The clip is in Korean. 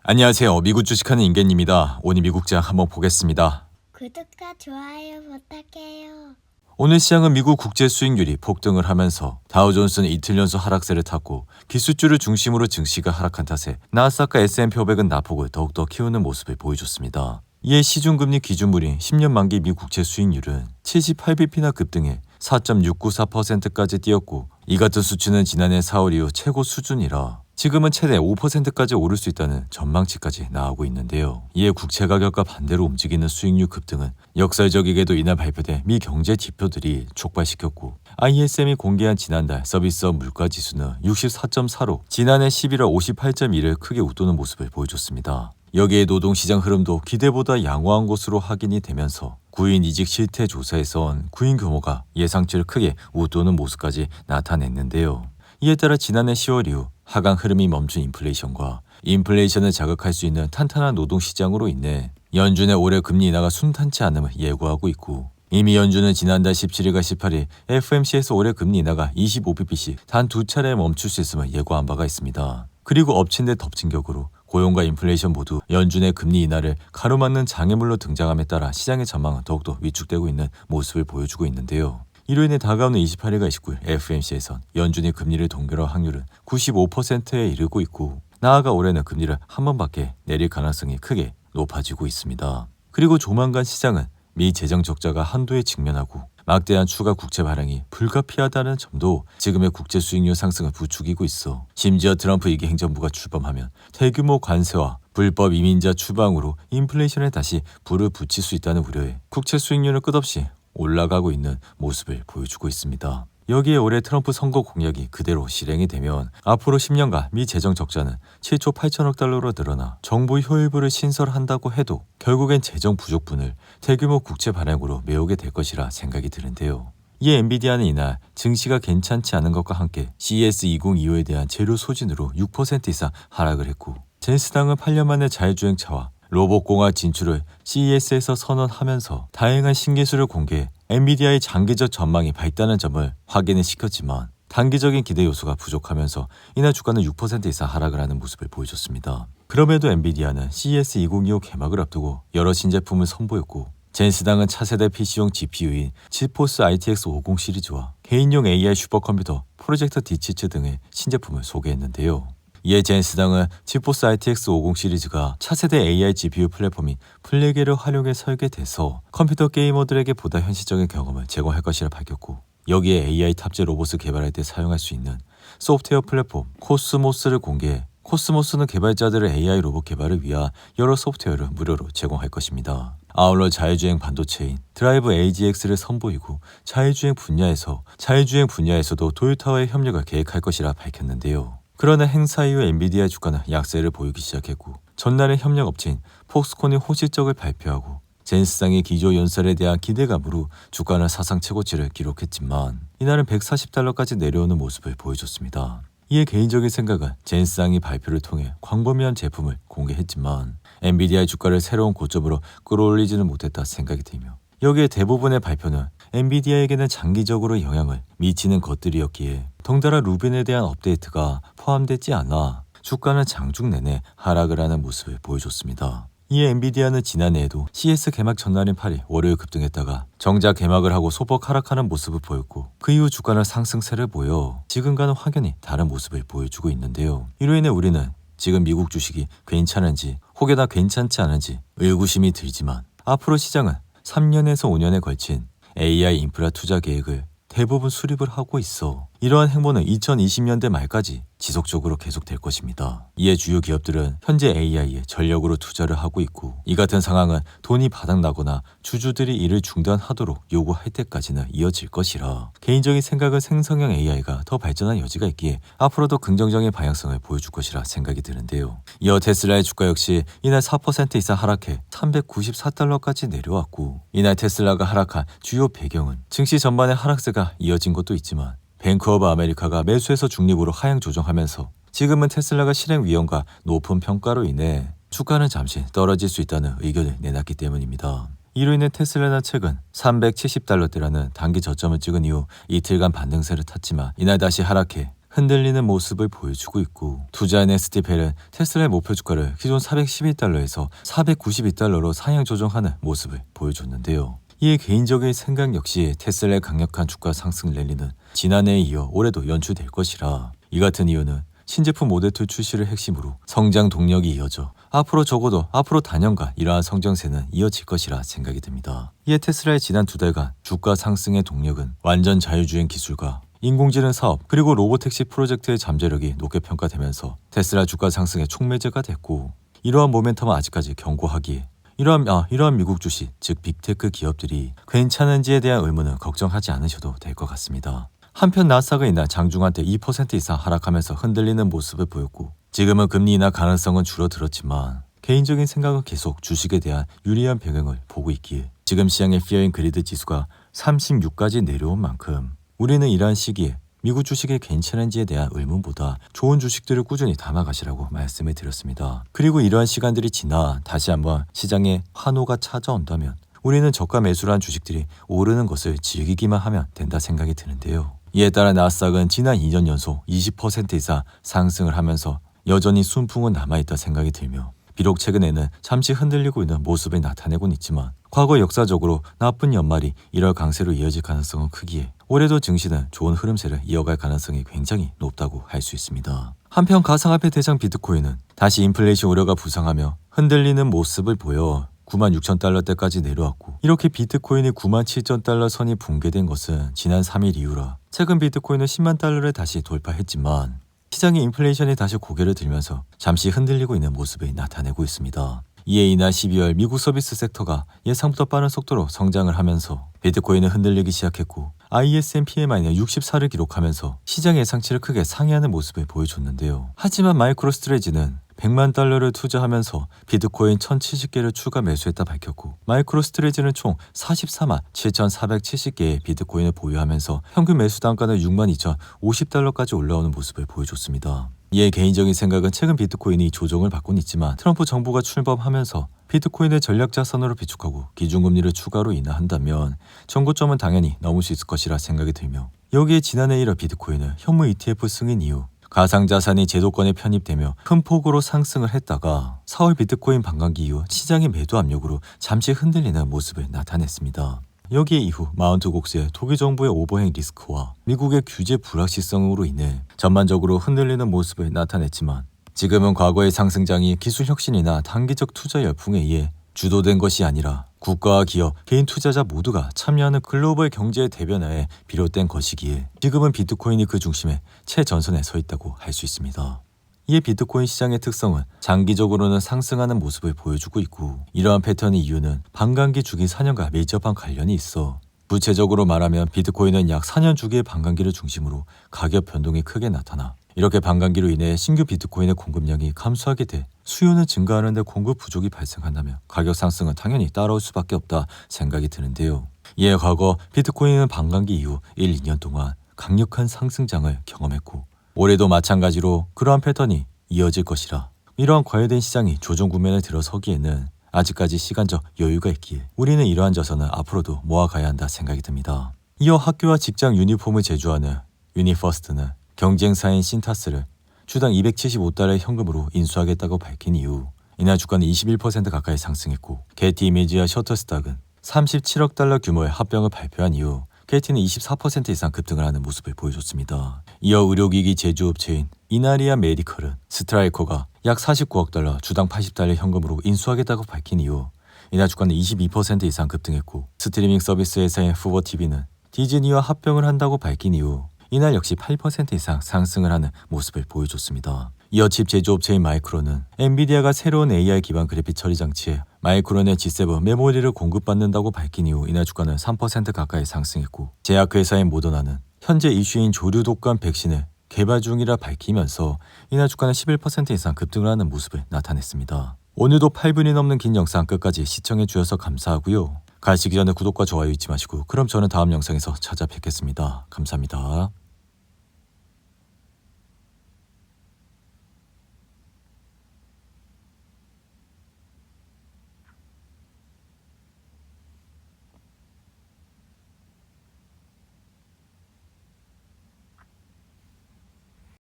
안녕하세요. 미국 주식하는 임계입니다. 오늘 미국장 한번 보겠습니다. 구독과 좋아요 부탁해요. 오늘 시장은 미국 국제 수익률이 폭등을 하면서 다우존스는 이틀 연속 하락세를 탔고 기술주를 중심으로 증시가 하락한 탓에 나스닥과 S&P 500은 낙폭을 더욱더 키우는 모습을 보여줬습니다. 이에 시중금리 기준물인 10년 만기 미 국채 수익률은 78bp나 급등해 4.694%까지 뛰었고 이 같은 수치는 지난해 4월 이후 최고 수준이라 지금은 최대 5%까지 오를 수 있다는 전망치까지 나오고 있는데요. 이에 국채 가격과 반대로 움직이는 수익률 급등은 역설적이게도 이날 발표된 미 경제 지표들이 촉발시켰고 ISM이 공개한 지난달 서비스업 물가지수는 64.4로 지난해 11월 58.1을 크게 웃도는 모습을 보여줬습니다. 여기에 노동시장 흐름도 기대보다 양호한 것으로 확인이 되면서 구인 이직 실태 조사에선 구인 규모가 예상치를 크게 웃도는 모습까지 나타냈는데요. 이에 따라 지난해 10월 이후 하강 흐름이 멈춘 인플레이션과 인플레이션을 자극할 수 있는 탄탄한 노동시장으로 인해 연준의 올해 금리 인하가 순탄치 않음을 예고하고 있고 이미 연준은 지난달 17일과 18일 FOMC에서 올해 금리 인하가 25bp씩 단 두 차례 멈출 수 있음을 예고한 바가 있습니다. 그리고 엎친 데 덮친 격으로 고용과 인플레이션 모두 연준의 금리 인하를 가로막는 장애물로 등장함에 따라 시장의 전망은 더욱더 위축되고 있는 모습을 보여주고 있는데요. 이로 인해 다가오는 28일과 29일 FOMC에선 연준이 금리를 동결할 확률은 95%에 이르고 있고 나아가 올해는 금리를 한 번밖에 내릴 가능성이 크게 높아지고 있습니다. 그리고 조만간 시장은 미 재정 적자가 한도에 직면하고 막대한 추가 국채 발행이 불가피하다는 점도 지금의 국제 수익률 상승을 부추기고 있어 심지어 트럼프 2기 행정부가 출범하면 대규모 관세와 불법 이민자 추방으로 인플레이션에 다시 불을 붙일 수 있다는 우려에 국채 수익률은 끝없이 올라가고 있는 모습을 보여주고 있습니다. 여기에 올해 트럼프 선거 공약이 그대로 실행이 되면 앞으로 10년간 미 재정 적자는 7조 8천억 달러로 늘어나 정부 효율부를 신설한다고 해도 결국엔 재정 부족분을 대규모 국채 발행으로 메우게 될 것이라 생각이 드는데요. 이에 엔비디아는 이날 증시가 괜찮지 않은 것과 함께 CES 2025에 대한 재료 소진으로 6% 이상 하락을 했고 젠스당은 8년 만에 자율주행차와 로봇공학 진출을 CES에서 선언하면서 다양한 신기술을 공개해 엔비디아의 장기적 전망이 밝다는 점을 확인을 시켰지만 단기적인 기대 요소가 부족하면서 이날 주가는 6% 이상 하락을 하는 모습을 보여줬습니다. 그럼에도 엔비디아는 CES 2025 개막을 앞두고 여러 신제품을 선보였고 젠스당은 차세대 PC용 GPU인 지포스 RTX 50 시리즈와 개인용 AI 슈퍼컴퓨터 프로젝터 디치츠 등의 신제품을 소개했는데요. 이에 젠스당은 지포스 RTX 50 시리즈가 차세대 AI GPU 플랫폼인 플래게를 활용해 설계돼서 컴퓨터 게이머들에게 보다 현실적인 경험을 제공할 것이라 밝혔고 여기에 AI 탑재 로봇을 개발할 때 사용할 수 있는 소프트웨어 플랫폼 코스모스를 공개해 코스모스는 개발자들의 AI 로봇 개발을 위한 여러 소프트웨어를 무료로 제공할 것입니다. 아울러 자율주행 반도체인 드라이브 AGX를 선보이고 자율주행 분야에서도 토요타와의 협력을 계획할 것이라 밝혔는데요. 그러나 행사 이후 엔비디아 주가는 약세를 보이기 시작했고 전날에 협력업체인 폭스콘이 호실적을 발표하고 젠스당의 기조 연설에 대한 기대감으로 주가는 사상 최고치를 기록했지만 이날은 140달러까지 내려오는 모습을 보여줬습니다. 이에 개인적인 생각은 젠스당이 발표를 통해 광범위한 제품을 공개했지만 엔비디아의 주가를 새로운 고점으로 끌어올리지는 못했다 생각이 들며 여기에 대부분의 발표는 엔비디아에게는 장기적으로 영향을 미치는 것들이었기에 덩달아 루빈에 대한 업데이트가 포함되지 않아 주가는 장중 내내 하락을 하는 모습을 보여줬습니다. 이에 엔비디아는 지난해에도 CES 개막 전날인 8일 월요일 급등했다가 정작 개막을 하고 소폭 하락하는 모습을 보였고 그 이후 주가는 상승세를 보여 지금과는 확연히 다른 모습을 보여주고 있는데요. 이로 인해 우리는 지금 미국 주식이 괜찮은지 혹여나 괜찮지 않은지 의구심이 들지만 앞으로 시장은 3년에서 5년에 걸친 AI 인프라 투자 계획을 대부분 수립을 하고 있어 이러한 행보는 2020년대 말까지 지속적으로 계속될 것입니다. 이에 주요 기업들은 현재 AI에 전력으로 투자를 하고 있고 이 같은 상황은 돈이 바닥나거나 주주들이 이를 중단하도록 요구할 때까지는 이어질 것이라 개인적인 생각은 생성형 AI가 더 발전할 여지가 있기에 앞으로도 긍정적인 방향성을 보여줄 것이라 생각이 드는데요. 이어 테슬라의 주가 역시 이날 4% 이상 하락해 394달러까지 내려왔고 이날 테슬라가 하락한 주요 배경은 증시 전반의 하락세가 이어진 것도 있지만 뱅크 오브 아메리카가 매수해서 중립으로 하향 조정하면서 지금은 테슬라가 실행 위험과 높은 평가로 인해 주가는 잠시 떨어질 수 있다는 의견을 내놨기 때문입니다. 이로 인해 테슬라는 최근 370달러대라는 단기 저점을 찍은 이후 이틀간 반등세를 탔지만 이날 다시 하락해 흔들리는 모습을 보여주고 있고, 투자인 STPL은 테슬라의 목표 주가를 기존 412달러에서 492달러로 상향 조정하는 모습을 보여줬는데요. 이에 개인적인 생각 역시 테슬라의 강력한 주가 상승 랠리는 지난해에 이어 올해도 연출될 것이라, 이 같은 이유는 신제품 모델2 출시를 핵심으로 성장 동력이 이어져 앞으로 단연간 이러한 성장세는 이어질 것이라 생각이 듭니다. 이에 테슬라의 지난 2달간 주가 상승의 동력은 완전 자율주행 기술과 인공지능 사업 그리고 로보택시 프로젝트의 잠재력이 높게 평가되면서 테슬라 주가 상승의 촉매제가 됐고, 이러한 모멘텀은 아직까지 견고하기에 이러한 미국 주식, 즉 빅테크 기업들이 괜찮은지에 대한 의문은 걱정하지 않으셔도 될 것 같습니다. 한편 나스닥은 이날 장중한 때 2% 이상 하락하면서 흔들리는 모습을 보였고, 지금은 금리 인하 가능성은 줄어들었지만 개인적인 생각은 계속 주식에 대한 유리한 배경을 보고 있기에 지금 시장의 피어 인 그리드 지수가 36까지 내려온 만큼 우리는 이러한 시기에 미국 주식이 괜찮은지에 대한 의문보다 좋은 주식들을 꾸준히 담아가시라고 말씀을 드렸습니다. 그리고 이러한 시간들이 지나 다시 한번 시장에 환호가 찾아온다면 우리는 저가 매수를 한 주식들이 오르는 것을 즐기기만 하면 된다 생각이 드는데요. 이에 따라 나스닥은 지난 2년 연속 20% 이상 상승을 하면서 여전히 순풍은 남아있다 생각이 들며, 비록 최근에는 잠시 흔들리고 있는 모습을 나타내곤 있지만 과거 역사적으로 나쁜 연말이 1월 강세로 이어질 가능성은 크기에 올해도 증시는 좋은 흐름세를 이어갈 가능성이 굉장히 높다고 할 수 있습니다. 한편 가상화폐 대장 비트코인은 다시 인플레이션 우려가 부상하며 흔들리는 모습을 보여 96,000달러대까지 내려왔고, 이렇게 비트코인이 97,000달러 선이 붕괴된 것은 지난 3일 이후라 최근 비트코인은 10만 달러를 다시 돌파했지만 시장의 인플레이션이 다시 고개를 들면서 잠시 흔들리고 있는 모습을 나타내고 있습니다. 이에 이날 12월 미국 서비스 섹터가 예상보다 빠른 속도로 성장을 하면서 비트코인은 흔들리기 시작했고, ISM PMI는 64를 기록하면서 시장 예상치를 크게 상회하는 모습을 보여줬는데요. 하지만 마이크로 스트레지는 100만 달러를 투자하면서 비트코인 1070개를 추가 매수했다 밝혔고, 마이크로 스트레지는 총 44만 7,470개의 비트코인을 보유하면서 평균 매수 단가는 62,050달러까지 올라오는 모습을 보여줬습니다. 이에 개인적인 생각은 최근 비트코인이 조정을 받곤 있지만 트럼프 정부가 출범하면서 비트코인을 전략자산으로 비축하고 기준금리를 추가로 인하한다면 정고점은 당연히 넘을 수 있을 것이라 생각이 들며, 여기에 지난해 1월 비트코인은 현물 ETF 승인 이후 가상자산이 제도권에 편입되며 큰 폭으로 상승을 했다가 4월 비트코인 반감기 이후 시장의 매도 압력으로 잠시 흔들리는 모습을 나타냈습니다. 여기에 이후 마운트 곡스의 독일 정부의 오버행 리스크와 미국의 규제 불확실성으로 인해 전반적으로 흔들리는 모습을 나타냈지만, 지금은 과거의 상승장이 기술 혁신이나 단기적 투자 열풍에 의해 주도된 것이 아니라 국가와 기업, 개인 투자자 모두가 참여하는 글로벌 경제의 대변화에 비롯된 것이기에 지금은 비트코인이 그 중심에 최전선에 서 있다고 할 수 있습니다. 이에 비트코인 시장의 특성은 장기적으로는 상승하는 모습을 보여주고 있고, 이러한 패턴의 이유는 반감기 주기 4년과 밀접한 관련이 있어 구체적으로 말하면 비트코인은 약 4년 주기의 반감기를 중심으로 가격 변동이 크게 나타나, 이렇게 반감기로 인해 신규 비트코인의 공급량이 감소하게 돼 수요는 증가하는데 공급 부족이 발생한다면 가격 상승은 당연히 따라올 수밖에 없다 생각이 드는데요. 이에 과거 비트코인은 반감기 이후 1, 2년 동안 강력한 상승장을 경험했고, 올해도 마찬가지로 그러한 패턴이 이어질 것이라 이러한 과열된 시장이 조정 국면에 들어서기에는 아직까지 시간적 여유가 있기에 우리는 이러한 자산을 앞으로도 모아가야 한다 생각이 듭니다. 이어 학교와 직장 유니폼을 제조하는 유니퍼스트는 경쟁사인 신타스를 주당 275달러의 현금으로 인수하겠다고 밝힌 이후 이날 주가는 21% 가까이 상승했고, 게티 이미지와 셔터스닥은 37억 달러 규모의 합병을 발표한 이후 게티는 24% 이상 급등을 하는 모습을 보여줬습니다. 이어 의료기기 제조업체인 이나리아 메디컬은 스트라이커가 약 49억 달러 주당 80달러 현금으로 인수하겠다고 밝힌 이후 이날 주가는 22% 이상 급등했고, 스트리밍 서비스 회사인 후버TV는 디즈니와 합병을 한다고 밝힌 이후 이날 역시 8% 이상 상승을 하는 모습을 보여줬습니다. 이어 칩 제조업체인 마이크론은 엔비디아가 새로운 AI 기반 그래픽 처리 장치에 마이크론의 G7 메모리를 공급받는다고 밝힌 이후 이날 주가는 3% 가까이 상승했고, 제약회사인 모더나는 현재 이슈인 조류 독감 백신을 개발 중이라 밝히면서 이날 주가는 11% 이상 급등을 하는 모습을 나타냈습니다. 오늘도 8분이 넘는 긴 영상 끝까지 시청해 주셔서 감사하고요. 가시기 전에 구독과 좋아요 잊지 마시고, 그럼 저는 다음 영상에서 찾아뵙겠습니다. 감사합니다.